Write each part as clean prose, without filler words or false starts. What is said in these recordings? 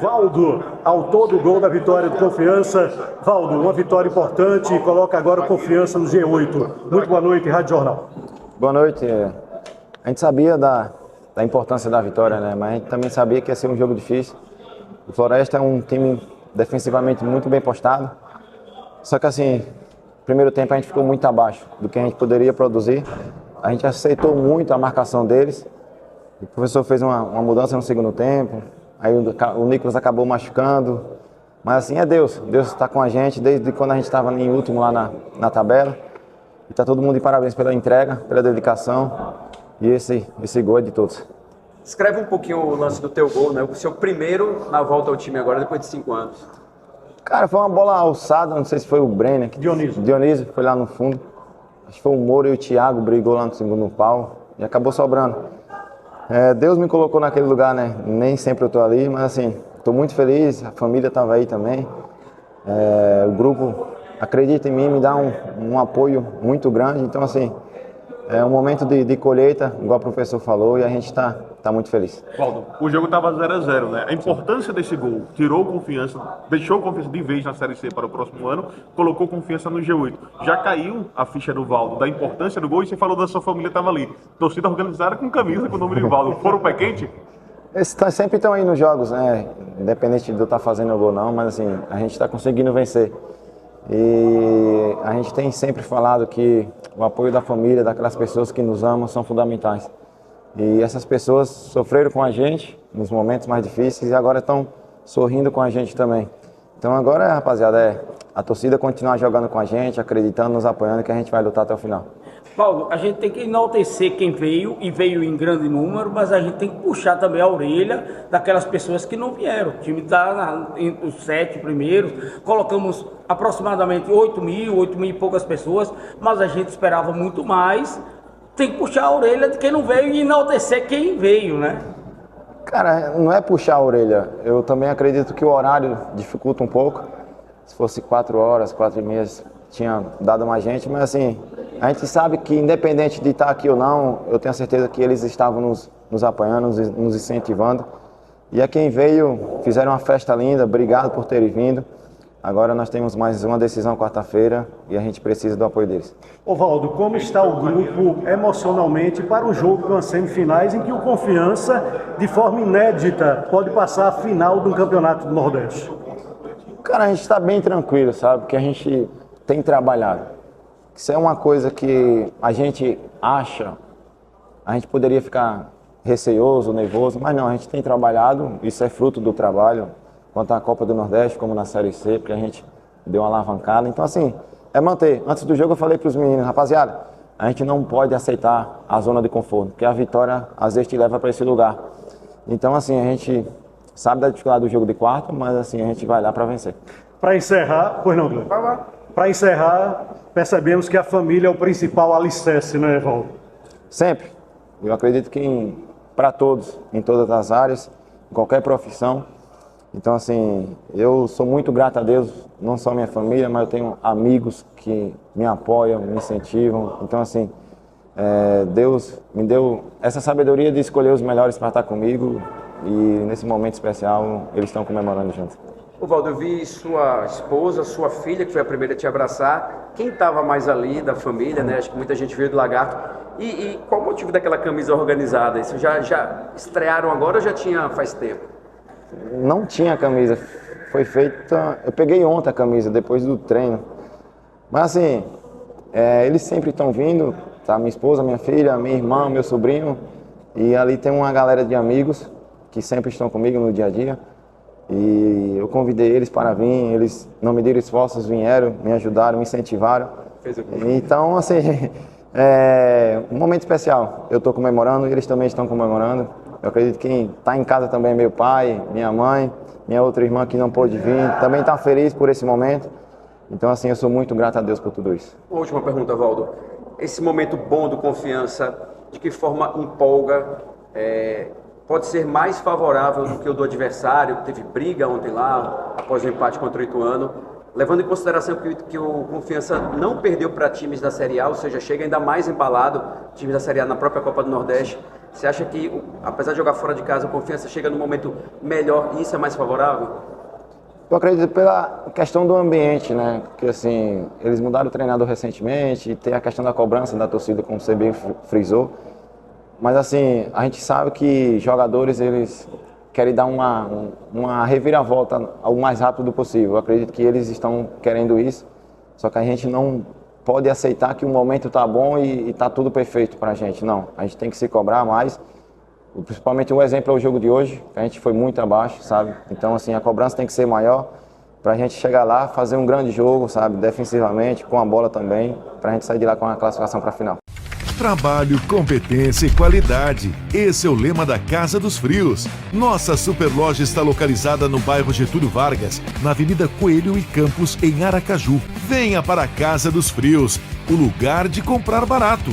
Valdo, autor do gol da vitória do Confiança. Valdo, uma vitória importante e coloca agora o Confiança no G8. Muito boa noite, Rádio Jornal. Boa noite. A gente sabia da importância da vitória, né? Mas a gente também sabia que ia ser um jogo difícil. O Floresta é um time defensivamente muito bem postado. Só que assim, no primeiro tempo a gente ficou muito abaixo do que a gente poderia produzir. A gente aceitou muito a marcação deles. O professor fez uma mudança no segundo tempo. Aí o Nicolas acabou machucando. Mas assim, é Deus. Deus está com a gente desde quando a gente estava em último lá na tabela. E está todo mundo de parabéns pela entrega, pela dedicação. E esse gol é de todos. Escreve um pouquinho o lance do teu gol, né? O seu primeiro na volta ao time agora, depois de 5 anos. Cara, foi uma bola alçada, não sei se foi o Brenner. Dionísio, foi lá no fundo. Acho que foi o Moura e o Thiago, brigou lá no segundo pau e acabou sobrando. Deus me colocou naquele lugar, né? Nem sempre eu tô ali, mas assim, tô muito feliz, a família tava aí também. O grupo acredita em mim, me dá um apoio muito grande, então assim, é um momento de colheita, igual o professor falou, e a gente tá muito feliz. Valdo, o jogo estava 0-0, né? A importância desse gol tirou Confiança, deixou Confiança de vez na Série C para o próximo ano, colocou Confiança no G8. Já caiu a ficha do Valdo da importância do gol e você falou da sua família estava ali. Torcida organizada com camisa com o nome de Valdo. Foram o pé quente? Eles sempre estão aí nos jogos, né? Independente de eu estar fazendo o gol ou não, mas assim, a gente está conseguindo vencer. E a gente tem sempre falado que o apoio da família, daquelas pessoas que nos amam, são fundamentais. E essas pessoas sofreram com a gente nos momentos mais difíceis e agora estão sorrindo com a gente também. Então agora, rapaziada, a torcida continuar jogando com a gente, acreditando, nos apoiando, que a gente vai lutar até o final. Paulo, a gente tem que enaltecer quem veio, e veio em grande número, mas a gente tem que puxar também a orelha daquelas pessoas que não vieram. O time está entre os 7 primeiros, colocamos aproximadamente 8 mil e poucas pessoas, mas a gente esperava muito mais. Tem que puxar a orelha de quem não veio e enaltecer quem veio, né? Cara, não é puxar a orelha. Eu também acredito que o horário dificulta um pouco. Se fosse 4 horas, 4h30, tinha dado mais gente. Mas assim, a gente sabe que independente de estar aqui ou não, eu tenho certeza que eles estavam nos apoiando, nos incentivando. E a quem veio, fizeram uma festa linda. Obrigado por terem vindo. Agora nós temos mais uma decisão quarta-feira e a gente precisa do apoio deles. Valdo, como está o grupo emocionalmente para o jogo das semifinais em que o Confiança, de forma inédita, pode passar a final do Campeonato do Nordeste? Cara, a gente está bem tranquilo, sabe? Porque a gente tem trabalhado. Isso é uma coisa que a gente acha, a gente poderia ficar receoso, nervoso, mas não, a gente tem trabalhado, isso é fruto do trabalho. Quanto à Copa do Nordeste, como na Série C, porque a gente deu uma alavancada. Então, assim, é manter. Antes do jogo eu falei para os meninos, rapaziada, a gente não pode aceitar a zona de conforto, porque a vitória às vezes te leva para esse lugar. Então, assim, a gente sabe da dificuldade do jogo de quarta, mas assim, a gente vai lá para vencer. Para encerrar, pois não, Glenn? Para encerrar, percebemos que a família é o principal alicerce, né, Valdo? Sempre. Eu acredito que para todos, em todas as áreas, em qualquer profissão. Então, assim, eu sou muito grato a Deus, não só minha família, mas eu tenho amigos que me apoiam, me incentivam. Então, assim, Deus me deu essa sabedoria de escolher os melhores para estar comigo e nesse momento especial eles estão comemorando juntos. Valdo, eu vi sua esposa, sua filha, que foi a primeira a te abraçar. Quem estava mais ali da família, né? Acho que muita gente veio do Lagarto. E qual o motivo daquela camisa organizada? Isso já estrearam agora ou já tinha faz tempo? Não tinha camisa, foi feita, eu peguei ontem a camisa, depois do treino. Mas assim, eles sempre estão vindo, tá? Minha esposa, minha filha, minha irmã, meu sobrinho. E ali tem uma galera de amigos que sempre estão comigo no dia a dia. E eu convidei eles para vir, eles não mediram esforços, vieram, me ajudaram, me incentivaram. Então, assim, é um momento especial. Eu estou comemorando e eles também estão comemorando. Eu acredito que quem está em casa também é meu pai, minha mãe, minha outra irmã que não pôde vir, também está feliz por esse momento. Então, assim, eu sou muito grato a Deus por tudo isso. Uma última pergunta, Valdo. Esse momento bom do Confiança, de que forma empolga, pode ser mais favorável do que o do adversário? Teve briga ontem lá, após o empate contra o Ituano. Levando em consideração que o Confiança não perdeu para times da Série A, ou seja, chega ainda mais embalado, times da Série A na própria Copa do Nordeste. Você acha que, apesar de jogar fora de casa, a Confiança chega num momento melhor e isso é mais favorável? Eu acredito pela questão do ambiente, né? Porque assim, eles mudaram o treinador recentemente, tem a questão da cobrança da torcida, como você bem frisou. Mas assim, a gente sabe que jogadores, eles querem dar uma reviravolta o mais rápido possível. Eu acredito que eles estão querendo isso, só que a gente não pode aceitar que o momento tá bom e tá tudo perfeito pra gente. Não, a gente tem que se cobrar mais. Principalmente o exemplo é o jogo de hoje, que a gente foi muito abaixo, sabe? Então, assim, a cobrança tem que ser maior pra gente chegar lá, fazer um grande jogo, sabe? Defensivamente, com a bola também, pra gente sair de lá com a classificação pra final. Trabalho, competência e qualidade. Esse é o lema da Casa dos Frios. Nossa superloja está localizada no bairro Getúlio Vargas, na Avenida Coelho e Campos, em Aracaju. Venha para a Casa dos Frios, o lugar de comprar barato.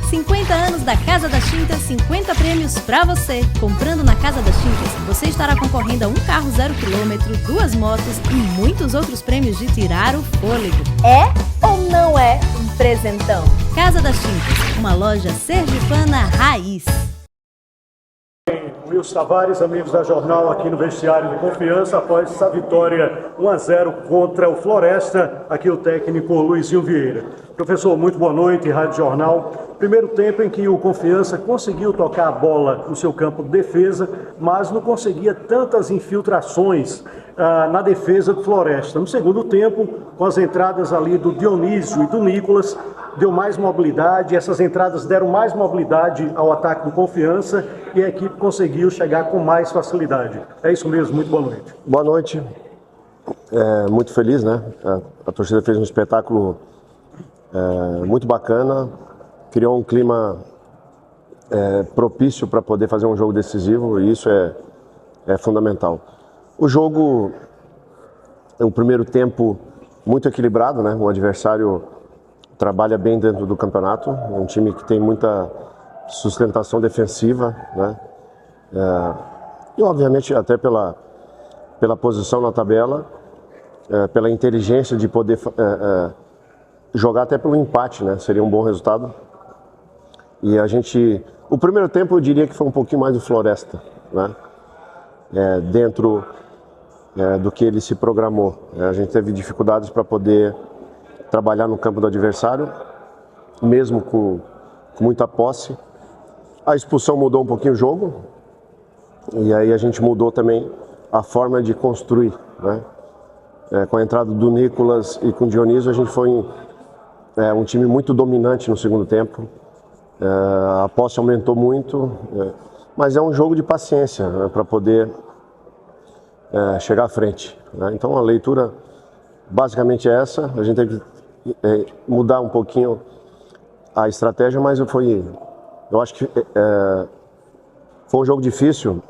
50 anos da Casa das Tintas, 50 prêmios pra você. Comprando na Casa das Tintas, você estará concorrendo a um carro 0 km, 2 motos e muitos outros prêmios de tirar o fôlego. É ou não é um presentão? Casa das Tintas, uma loja sergipana raiz. Wilson Tavares, amigos da Jornal, aqui no vestiário de Confiança, após essa vitória 1-0 contra o Floresta, aqui o técnico Luizinho Vieira. Professor, muito boa noite, Rádio Jornal. Primeiro tempo em que o Confiança conseguiu tocar a bola no seu campo de defesa, mas não conseguia tantas infiltrações na defesa do Floresta. No segundo tempo, com as entradas ali do Dionísio e do Nicolas, deu mais mobilidade, essas entradas deram mais mobilidade ao ataque do Confiança e a equipe conseguiu chegar com mais facilidade. É isso mesmo, muito boa noite. Boa noite, muito feliz, né? A torcida fez um espetáculo muito bacana, criou um clima propício para poder fazer um jogo decisivo e isso é fundamental. O jogo, o primeiro tempo muito equilibrado, né? O adversário trabalha bem dentro do campeonato, é um time que tem muita sustentação defensiva, né? E obviamente até pela posição na tabela, pela inteligência de poder jogar até pelo empate, né? Seria um bom resultado. E o primeiro tempo eu diria que foi um pouquinho mais do Floresta, né? Dentro do que ele se programou. A gente teve dificuldades para poder trabalhar no campo do adversário, mesmo com muita posse. A expulsão mudou um pouquinho o jogo, e aí a gente mudou também a forma de construir, né? Com a entrada do Nicolas e com o Dionísio, a gente foi um time muito dominante no segundo tempo. A posse aumentou muito, mas é um jogo de paciência, né, para poder chegar à frente, né? Então a leitura basicamente é essa. A gente teve que mudar um pouquinho a estratégia, mas eu acho que foi um jogo difícil,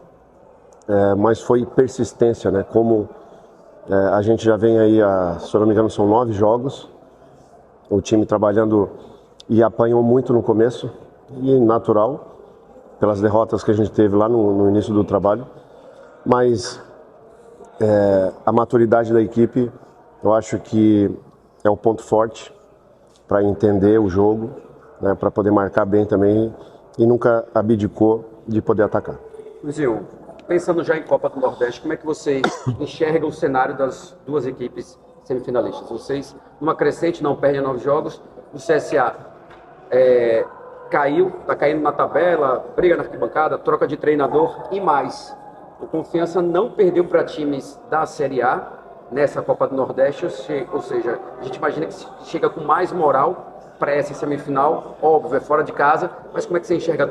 mas foi persistência, né? Como a gente já vem aí, se eu não me engano, são 9 jogos, o time trabalhando e apanhou muito no começo, e natural, pelas derrotas que a gente teve lá no início do trabalho, mas a maturidade da equipe, eu acho que é um ponto forte para entender o jogo, né, para poder marcar bem também e nunca abdicou de poder atacar. Luizinho, pensando já em Copa do Nordeste, como é que vocês enxergam o cenário das duas equipes semifinalistas? Vocês, numa crescente, não perdem 9 jogos, o CSA está caindo na tabela, briga na arquibancada, troca de treinador e mais. O Confiança não perdeu para times da Série A nessa Copa do Nordeste, ou seja, a gente imagina que chega com mais moral para essa semifinal, óbvio, é fora de casa, mas como é que você enxerga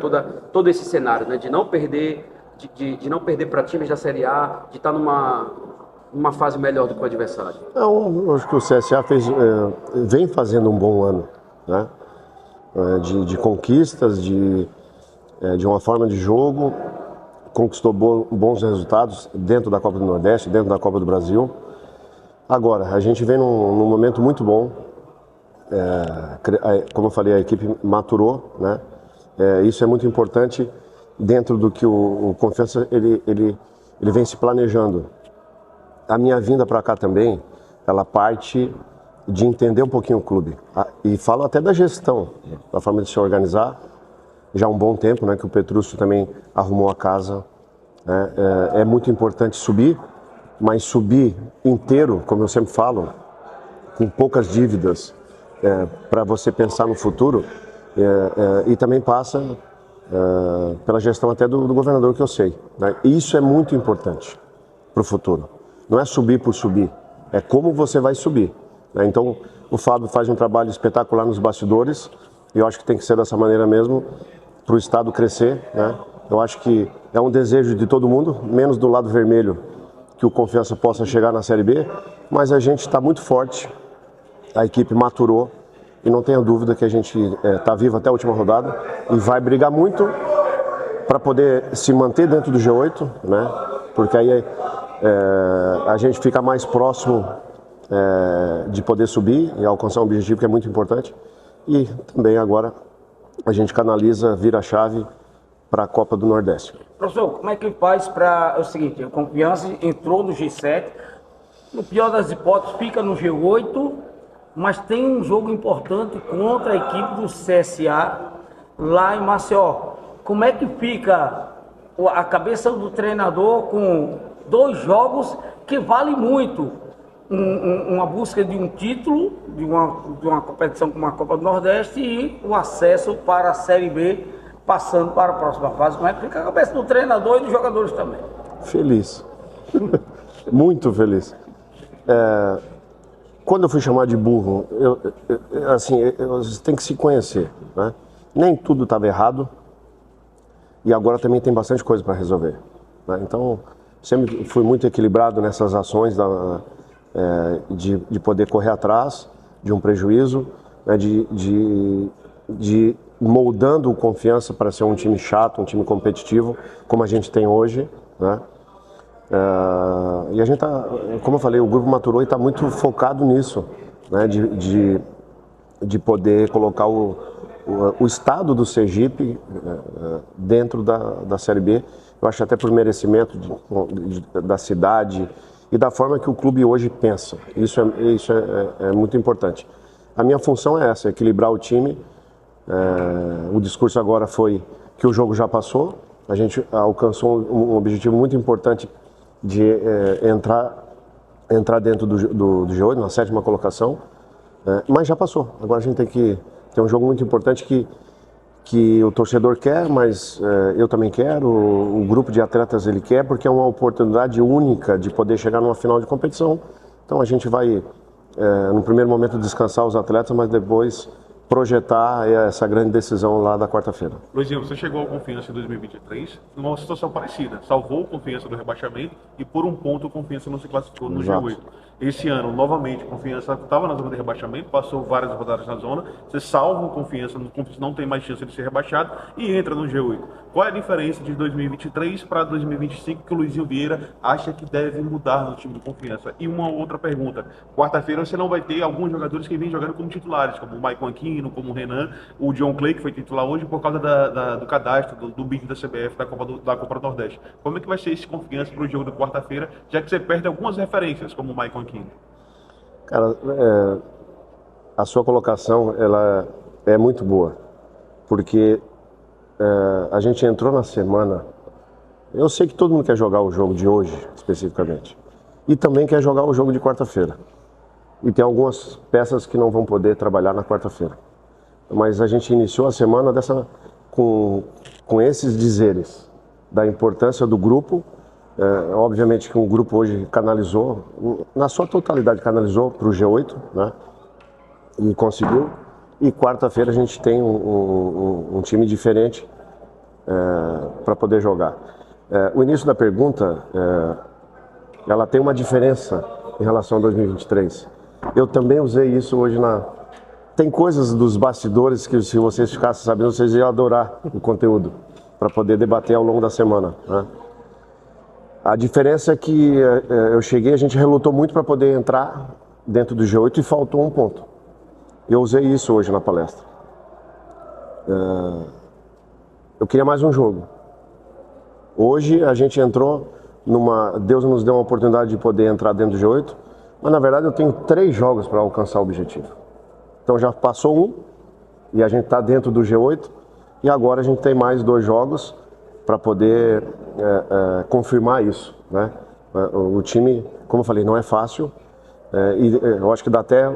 todo esse cenário, né? De não perder, de não perder para times da Série A, de estar numa fase melhor do que o adversário? Não, eu acho que o CSA vem fazendo um bom ano, né? De conquistas, de uma forma de jogo, conquistou bons resultados dentro da Copa do Nordeste, dentro da Copa do Brasil. Agora, a gente vem num momento muito bom, como eu falei, a equipe maturou, né? Isso é muito importante dentro do que o Confiança ele vem se planejando. A minha vinda para cá também, ela parte de entender um pouquinho o clube. E falo até da gestão, da forma de se organizar, já há um bom tempo, né, que o Petrúcio também arrumou a casa. Né? É muito importante subir, mas subir inteiro, como eu sempre falo, com poucas dívidas, para você pensar no futuro, e também passa pela gestão até do governador, que eu sei. Né? E isso é muito importante para o futuro. Não é subir por subir, é como você vai subir. Né? Então, o Fábio faz um trabalho espetacular nos bastidores, e eu acho que tem que ser dessa maneira mesmo, para o Estado crescer. Né? Eu acho que é um desejo de todo mundo, menos do lado vermelho, que o Confiança possa chegar na Série B, mas a gente está muito forte, a equipe maturou, e não tenha dúvida que a gente está vivo até a última rodada e vai brigar muito para poder se manter dentro do G8, né? Porque aí a gente fica mais próximo de poder subir e alcançar um objetivo que é muito importante. E também agora a gente canaliza, vira a chave para a Copa do Nordeste. Professor, como é que faz para... É o seguinte, a Confiança entrou no G7, no pior das hipóteses fica no G8, mas tem um jogo importante contra a equipe do CSA lá em Maceió. Como é que fica a cabeça do treinador com 2 jogos que valem muito? Uma busca de um título, de uma competição como a Copa do Nordeste e o acesso para a Série B, passando para a próxima fase. Como é que fica a cabeça do treinador e dos jogadores também? Feliz. Muito feliz. Quando eu fui chamado de burro, você tem que se conhecer, né? Nem tudo estava errado e agora também tem bastante coisa para resolver. Né? Então, sempre fui muito equilibrado nessas ações de poder correr atrás de um prejuízo, né? de moldando o Confiança para ser um time chato, um time competitivo, como a gente tem hoje, né? E a gente tá, como eu falei, o grupo maturou e está muito focado nisso, né, de poder colocar o estado do Sergipe dentro da Série B. Eu acho até por merecimento da cidade e da forma que o clube hoje pensa. Isso é muito importante. A minha função é essa, equilibrar o time. O discurso agora foi que o jogo já passou, a gente alcançou um objetivo muito importante de entrar dentro do G8, na 7ª colocação, mas já passou. Agora a gente tem que ter um jogo muito importante que o torcedor quer, mas eu também quero, o grupo de atletas ele quer, porque é uma oportunidade única de poder chegar numa final de competição. Então a gente vai, no primeiro momento, descansar os atletas, mas depois projetar essa grande decisão lá da quarta-feira. Luizinho, você chegou ao Confiança em 2023 numa situação parecida. Salvou o Confiança do rebaixamento e por um ponto o Confiança não se classificou no G8. Esse ano, novamente, o Confiança estava na zona de rebaixamento, passou várias rodadas na zona, você salva o Confiança não tem mais chance de ser rebaixado e entra no G8. Qual é a diferença de 2023 para 2025 que o Luizinho Vieira acha que deve mudar no time do Confiança? E uma outra pergunta, quarta-feira você não vai ter alguns jogadores que vêm jogando como titulares, como o Maicon Aquino, como o Renan, o John Clay, que foi titular hoje por causa do cadastro, do bid da CBF, da Copa do Nordeste. Como é que vai ser esse Confiança para o jogo de quarta-feira, já que você perde algumas referências, como o Maicon Aquino? Cara, a sua colocação ela é muito boa, porque a gente entrou na semana, eu sei que todo mundo quer jogar o jogo de hoje, especificamente, e também quer jogar o jogo de quarta-feira, e tem algumas peças que não vão poder trabalhar na quarta-feira, mas a gente iniciou a semana com esses dizeres da importância do grupo. Obviamente que o grupo hoje canalizou, na sua totalidade canalizou para o G8, né? E conseguiu. E quarta-feira a gente tem um time diferente para poder jogar. O início da pergunta, ela tem uma diferença em relação a 2023. Eu também usei isso hoje Tem coisas dos bastidores que, se vocês ficassem sabendo, vocês iam adorar o conteúdo para poder debater ao longo da semana, né? A diferença é que eu cheguei, a gente relutou muito para poder entrar dentro do G8 e faltou um ponto. Eu usei isso hoje na palestra. Eu queria mais um jogo. Hoje a gente entrou Deus nos deu uma oportunidade de poder entrar dentro do G8, mas na verdade eu tenho 3 jogos para alcançar o objetivo. Então já passou um e a gente está dentro do G8 E agora a gente tem mais 2 jogos para poder confirmar isso, né? O time, como eu falei, não é fácil, e eu acho que dá até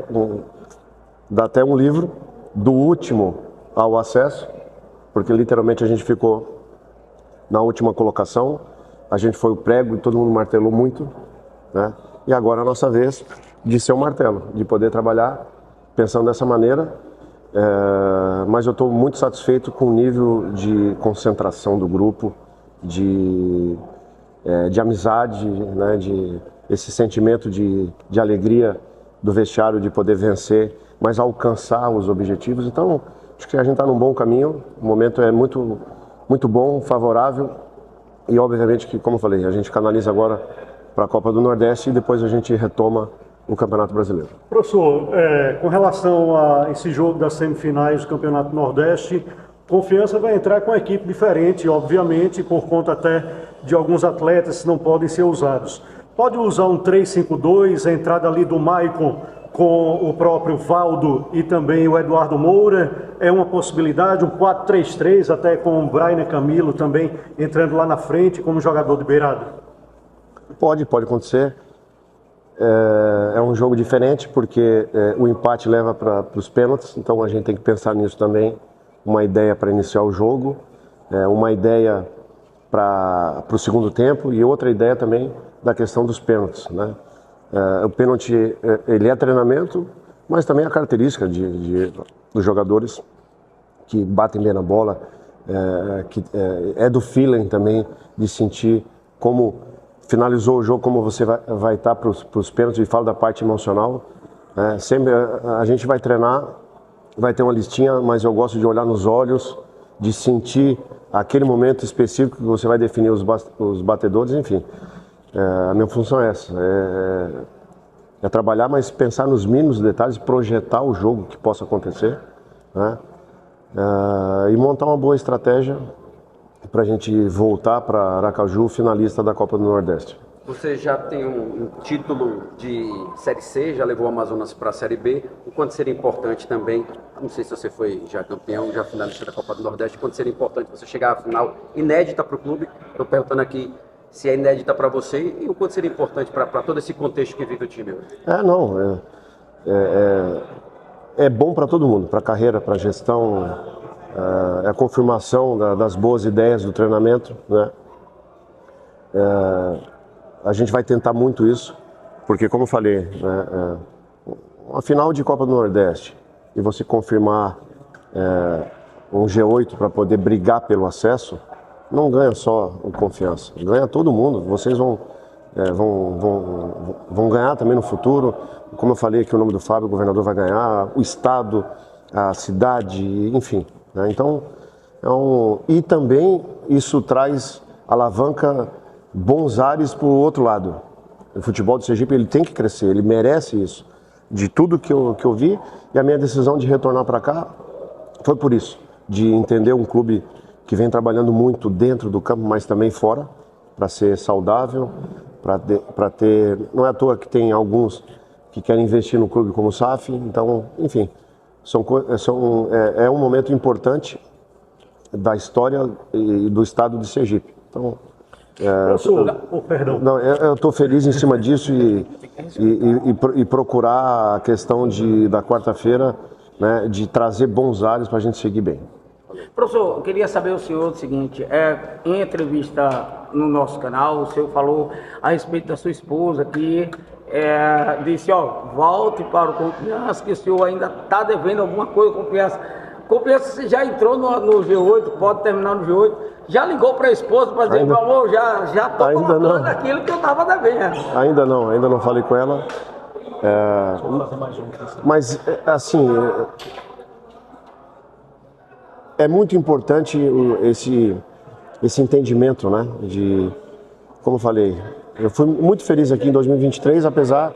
um livro do último ao acesso, porque literalmente a gente ficou na última colocação, a gente foi o prego e todo mundo martelou muito, né? E agora é a nossa vez de ser um martelo, de poder trabalhar pensando dessa maneira, mas eu estou muito satisfeito com o nível de concentração do grupo, de amizade, né? De esse sentimento de alegria do vestiário de poder vencer, mas alcançar os objetivos. Então, acho que a gente está num bom caminho, o momento é muito, muito bom, favorável, e obviamente que, como eu falei, a gente canaliza agora para a Copa do Nordeste e depois a gente retoma o Campeonato Brasileiro. Professor, com relação a esse jogo das semifinais do Campeonato Nordeste, Confiança vai entrar com uma equipe diferente, obviamente, por conta até de alguns atletas que não podem ser usados. Pode usar um 3-5-2, a entrada ali do Maicon com o próprio Valdo e também o Eduardo Moura, é uma possibilidade, um 4-3-3, até com o Brian Camilo também entrando lá na frente como jogador de beirada? Pode acontecer. É um jogo diferente porque o empate leva para os pênaltis, então a gente tem que pensar nisso também. Uma ideia para iniciar o jogo, uma ideia para o segundo tempo e outra ideia também da questão dos pênaltis, né? O pênalti, ele é treinamento, mas também a característica dos jogadores que batem bem na bola, que é do feeling também, de sentir como finalizou o jogo, como você vai estar para os pênaltis, e falo da parte emocional. Sempre a gente vai treinar, vai ter uma listinha, mas eu gosto de olhar nos olhos, de sentir aquele momento específico que você vai definir os batedores, enfim. A minha função é essa, é trabalhar, mas pensar nos mínimos detalhes, projetar o jogo que possa acontecer, né? E montar uma boa estratégia para a gente voltar para Aracaju, finalista da Copa do Nordeste. Você já tem um título de Série C, já levou o Amazonas para a Série B. O quanto seria importante também, não sei se você foi já campeão, já finalista da Copa do Nordeste, o quanto seria importante você chegar à final inédita para o clube? Estou perguntando aqui se é inédita para você e o quanto seria importante para todo esse contexto que vive o time hoje. É bom para todo mundo, para a carreira, para a gestão, é a confirmação das boas ideias do treinamento, né? A gente vai tentar muito isso, porque como eu falei, uma final de Copa do Nordeste e você confirmar um G8 para poder brigar pelo acesso, não ganha só o Confiança, ganha todo mundo. Vocês vão ganhar também no futuro. Como eu falei aqui, o nome do Fábio, o governador vai ganhar, o estado, a cidade, enfim, né? Então, e também isso traz alavanca bons ares para o outro lado. O futebol do Sergipe, ele tem que crescer, ele merece isso. De tudo que eu vi, e a minha decisão de retornar para cá foi por isso, de entender um clube que vem trabalhando muito dentro do campo, mas também fora, para ser saudável, para ter... Não é à toa que tem alguns que querem investir no clube como o SAF, então, enfim, é um momento importante da história e do estado de Sergipe. Então, eu estou feliz em cima disso e procurar a questão da quarta-feira, né, de trazer bons ares para a gente seguir bem. Professor, eu queria saber o senhor o seguinte, em entrevista no nosso canal, o senhor falou a respeito da sua esposa que disse, volte para o Confiança, que o senhor ainda está devendo alguma coisa ao Confiança. Confiança, você já entrou no G8, pode terminar no G8, já ligou para a esposa para dizer, meu amor, já estou colocando aquilo que eu estava devendo. Ainda não falei com ela. Mas, assim, é muito importante esse entendimento, né? Como eu falei, eu fui muito feliz aqui em 2023, apesar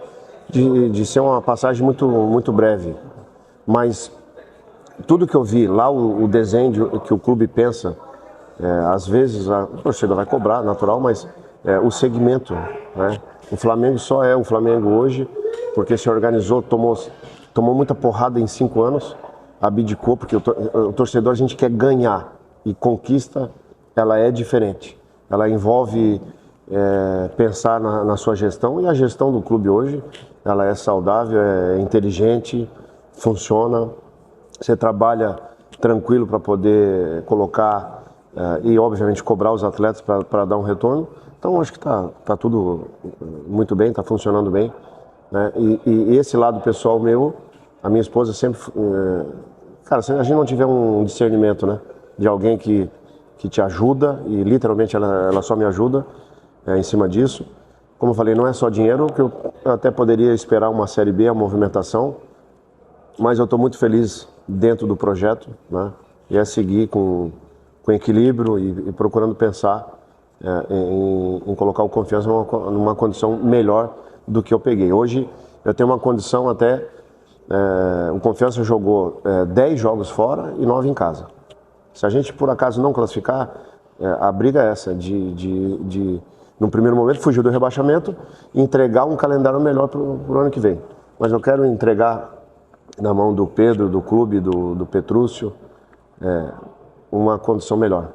de ser uma passagem muito, muito breve. Mas tudo que eu vi lá, o desenho que o clube pensa, às vezes a torcida vai cobrar, natural, mas o segmento, né? O Flamengo só é o Flamengo hoje porque se organizou, tomou muita porrada em 5 anos, abdicou, porque o torcedor, a gente quer ganhar. e conquista, ela é diferente. Ela envolve pensar na sua gestão, e a gestão do clube hoje, ela é saudável, é inteligente, funciona. Você trabalha tranquilo para poder colocar e, obviamente, cobrar os atletas para dar um retorno. Então, acho que tá tudo muito bem, está funcionando bem, né? E esse lado pessoal meu, a minha esposa sempre... cara, se a gente não tiver um discernimento, né, de alguém que te ajuda, e literalmente ela só me ajuda em cima disso. Como eu falei, não é só dinheiro, que eu até poderia esperar uma Série B, a movimentação, mas eu estou muito feliz dentro do projeto, né, e é seguir com equilíbrio e procurando pensar em colocar o Confiança numa condição melhor do que eu peguei. Hoje eu tenho uma condição até... o Confiança jogou 10 jogos fora e 9 em casa. Se a gente por acaso não classificar, a briga é essa, no primeiro momento, fugir do rebaixamento e entregar um calendário melhor para o ano que vem. Mas eu quero entregar na mão do Pedro, do clube, do Petrúcio, uma condição melhor.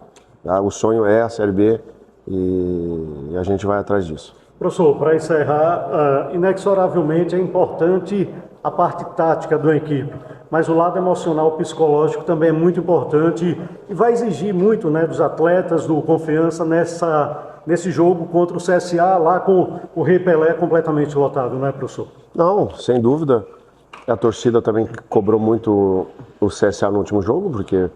O sonho é a Série B e a gente vai atrás disso. Professor, para encerrar, inexoravelmente é importante a parte tática da equipe, mas o lado emocional, psicológico também é muito importante e vai exigir muito, né, dos atletas do Confiança nesse jogo contra o CSA, lá com o Rei Pelé completamente lotado, não é, professor? Não, sem dúvida. A torcida também cobrou muito o CSA no último jogo, porque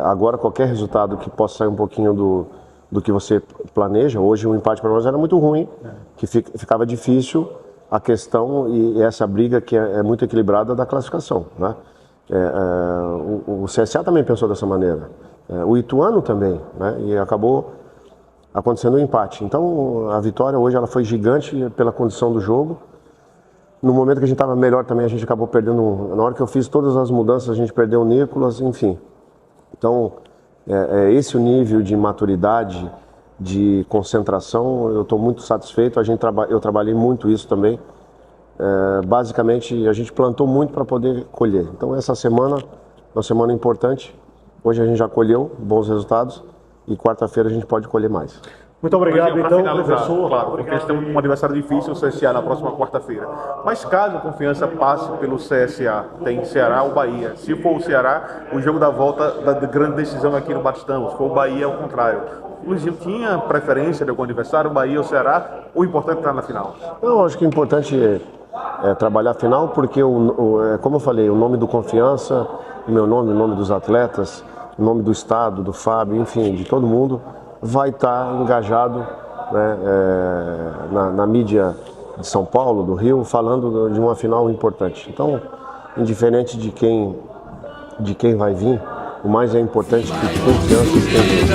agora qualquer resultado que possa sair um pouquinho do que você planeja, hoje o empate para nós era muito ruim, que ficava difícil a questão e essa briga que é muito equilibrada da classificação, né? O CSA também pensou dessa maneira, o Ituano também, né? E acabou acontecendo um empate. Então a vitória hoje ela foi gigante pela condição do jogo. No momento que a gente estava melhor também, a gente acabou perdendo. Na hora que eu fiz todas as mudanças, a gente perdeu o Nicolas, enfim. Então, esse o nível de maturidade, de concentração, eu estou muito satisfeito. Eu trabalhei muito isso também. Basicamente, a gente plantou muito para poder colher. Então, essa semana é uma semana importante. Hoje a gente já colheu bons resultados e quarta-feira a gente pode colher mais. Muito obrigado, então, professor. Claro, porque eles têm um adversário difícil, o CSA, na próxima quarta-feira. Mas caso a Confiança passe pelo CSA, tem Ceará ou Bahia. Se for o Ceará, o jogo da volta da grande decisão aqui no Batistão. Se for o Bahia, é o contrário. O Luizinho tinha preferência de algum adversário, o Bahia ou o Ceará? O importante é estar na final. Eu acho que o importante é trabalhar a final, porque, como eu falei, o nome do Confiança, o meu nome, o nome dos atletas, o nome do Estado, do Fábio, enfim, de todo mundo, vai estar engajado, né, na mídia de São Paulo, do Rio, falando de uma final importante. Então, indiferente de quem vai vir, o mais é importante que Confiança esteja.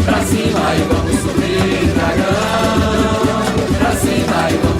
Pra cima e vamos subir, dragão. Pra cima e vamos